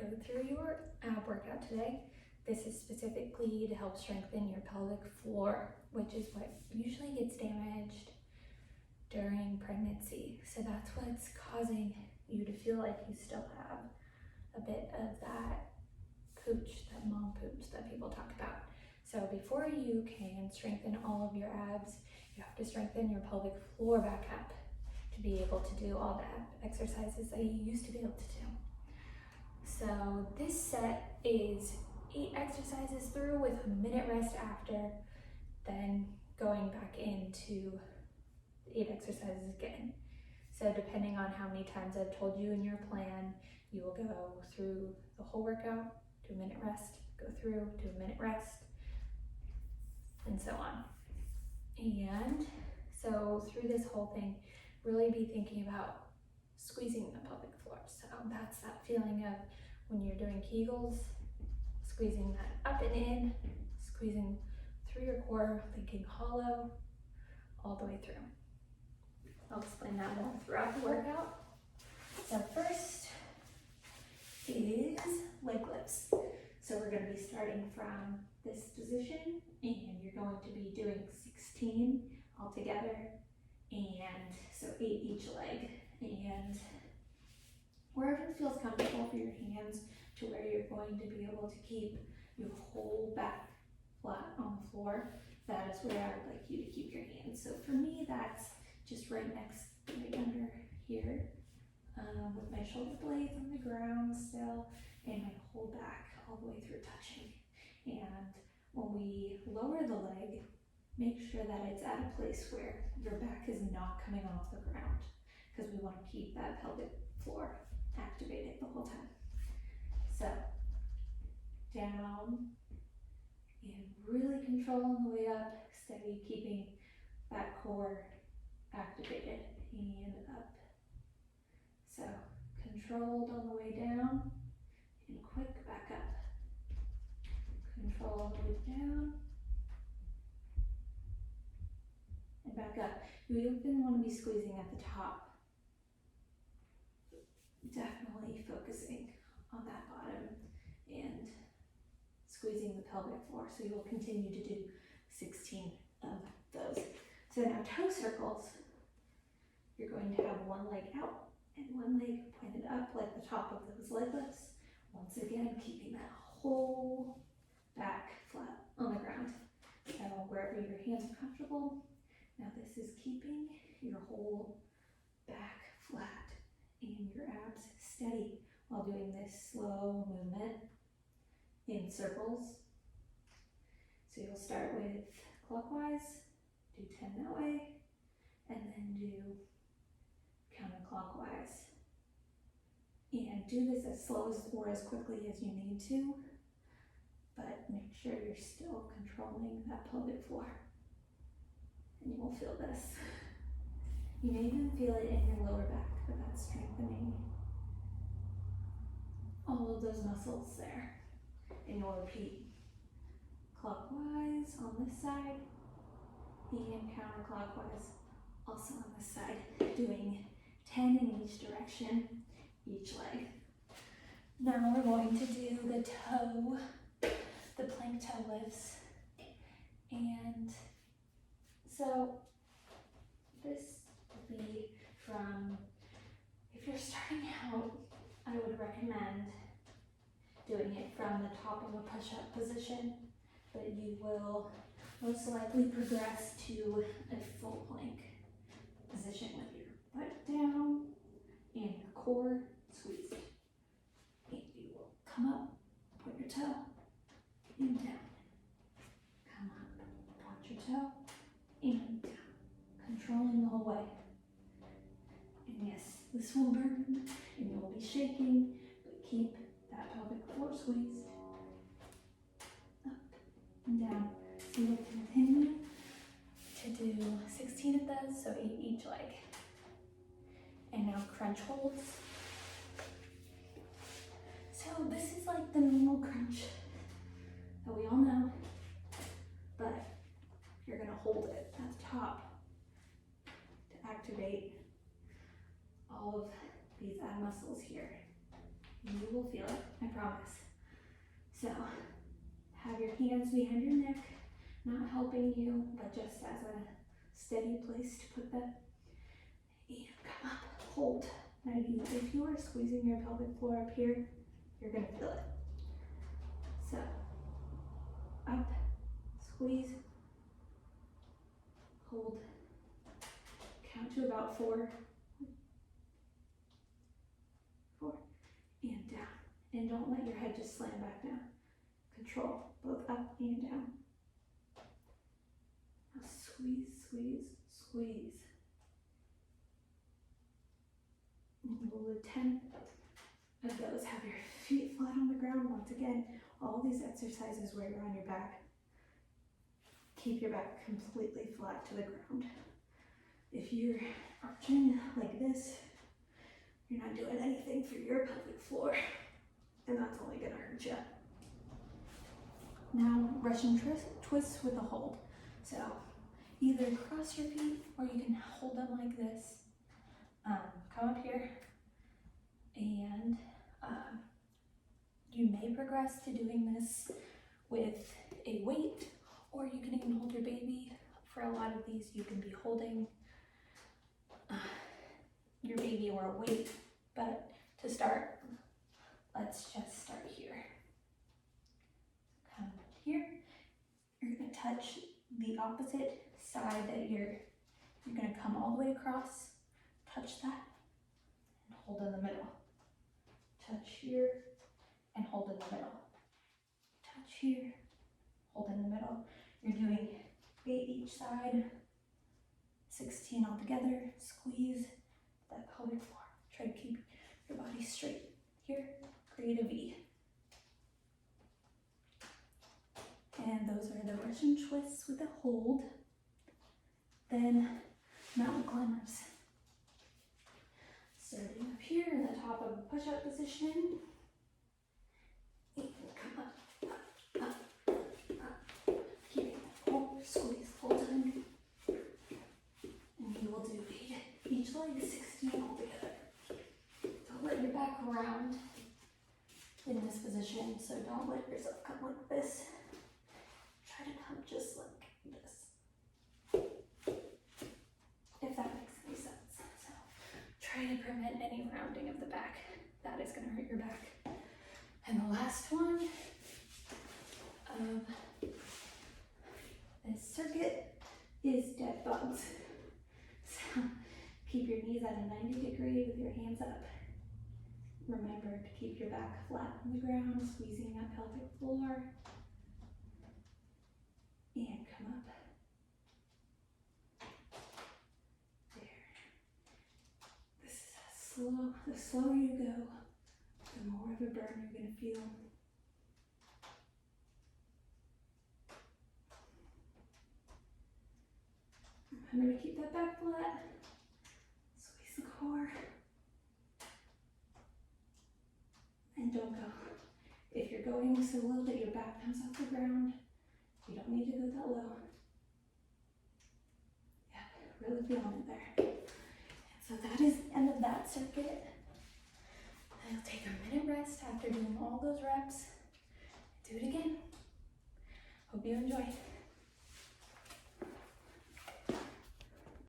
go through your ab workout today. This is specifically to help strengthen your pelvic floor, which is what usually gets damaged during pregnancy. So that's what's causing you to feel like you still have a bit of that pooch, that mom pooch that people talk about. So before you can strengthen all of your abs, you have to strengthen your pelvic floor back up to be able to do all the ab exercises that you used to be able to do. So this set is 8 exercises through with a minute rest after, then going back into 8 exercises again. So depending on how many times I've told you in your plan, you will go through the whole workout, do a minute rest, go through, do a minute rest, and so on. And so through this whole thing, really be thinking about squeezing the pelvic floor. So that's that feeling of when you're doing Kegels, squeezing that up and in, squeezing through your core, thinking hollow, all the way through. I'll explain that more throughout the workout. So first is leg lifts. So we're going to be starting from this position, and you're going to be doing 16 altogether, and so 8 each leg. And wherever it feels comfortable for your hands to where you're going to be able to keep your whole back flat on the floor, that is where I would like you to keep your hands. So for me, that's just right under here, with my shoulder blades on the ground still, and my whole back all the way through touching. And when we lower the leg, make sure that it's at a place where your back is not coming off the ground, because we want to keep that pelvic floor activated the whole time. So down, and really control on the way up, steady, keeping that core activated, and up. So controlled on the way down, and quick back up. Control on the way down, and back up. You even want to be squeezing at the top. Definitely focusing on that bottom and squeezing the pelvic floor. So you will continue to do 16 of those. So now toe circles, you're going to have one leg out and one leg pointed up like the top of those leg lifts. Once again, keeping that whole back flat on the ground. So wherever your hands are comfortable. Now this is keeping your whole back flat and your abs steady while doing this slow movement in circles. So you'll start with clockwise, do 10 that way, and then do counterclockwise. And do this as slow or as quickly as you need to, but make sure you're still controlling that pelvic floor. And you will feel this. You may even feel it in your lower back, but that's strengthening all of those muscles there. And you'll repeat clockwise on this side and counterclockwise also on this side, doing 10 in each direction, each leg. Now we're going to do the toe, the plank toe lifts. And so this will be from, if you're starting out, I would recommend doing it from the top of a push-up position, but you will most likely progress to a full plank position with your butt down and your core squeezed. And you will come up, point your toe, and down. Come up, point your toe, and down. Controlling the whole way. And yes, this will burn, and you will be shaking, but keep that pelvic floor squeezed. Up and down. So you'll continue to do 16 of those, so 8 each leg. And now crunch holds. So this is like the normal crunch that we all know, but you're gonna hold it at the top to activate all of these ab muscles here. You will feel it, I promise. So, have your hands behind your neck, not helping you, but just as a steady place to put them. And come up, hold. Now, if you are squeezing your pelvic floor up here, you're gonna feel it. So, up, squeeze, hold, count to about 4, and down. And don't let your head just slam back down. Control, both up and down. Now squeeze, squeeze, squeeze. And we'll do 10 of those. Have your feet flat on the ground. Once again, all these exercises where you're on your back, keep your back completely flat to the ground. If you're arching like this, you're not doing anything for your pelvic floor, and that's only gonna hurt you. Now, Russian twists with a hold. So, either cross your feet, or you can hold them like this. Come up here, and you may progress to doing this with a weight, or you can even hold your baby. For a lot of these, you can be holding your baby or a weight, but to start, let's just start here. Come here, you're gonna touch the opposite side that you're gonna come all the way across, touch that, and hold in the middle. Touch here, and hold in the middle. Touch here, hold in the middle. You're doing 8 each side, 16 all together. Squeeze that pelvic floor. Try to keep your body straight. Here, create a V. And those are the Russian twists with a hold. Then mountain climbers. Starting up here in the top of a push-up position. And come up, up, up, up. Keeping that hold, squeeze, hold in. And you will do each leg 16 all together. Don't let your back round in this position, so don't let yourself come like this. Try to come just like this. If that makes any sense. So try to prevent any rounding of the back. That is going to hurt your back. And the last one of this circuit is dead bugs. So keep your knees at a 90 degree with your hands up. Remember to keep your back flat on the ground, squeezing that pelvic floor. And come up. There. This is the slower you go, the more of a burn you're going to feel. Remember to keep that back flat. Squeeze the core. And don't go. If you're going so low that your back comes off the ground, you don't need to go that low. Yeah, really feeling it there. And so that is the end of that circuit. I'll take a minute rest after doing all those reps. Do it again. Hope you enjoyed.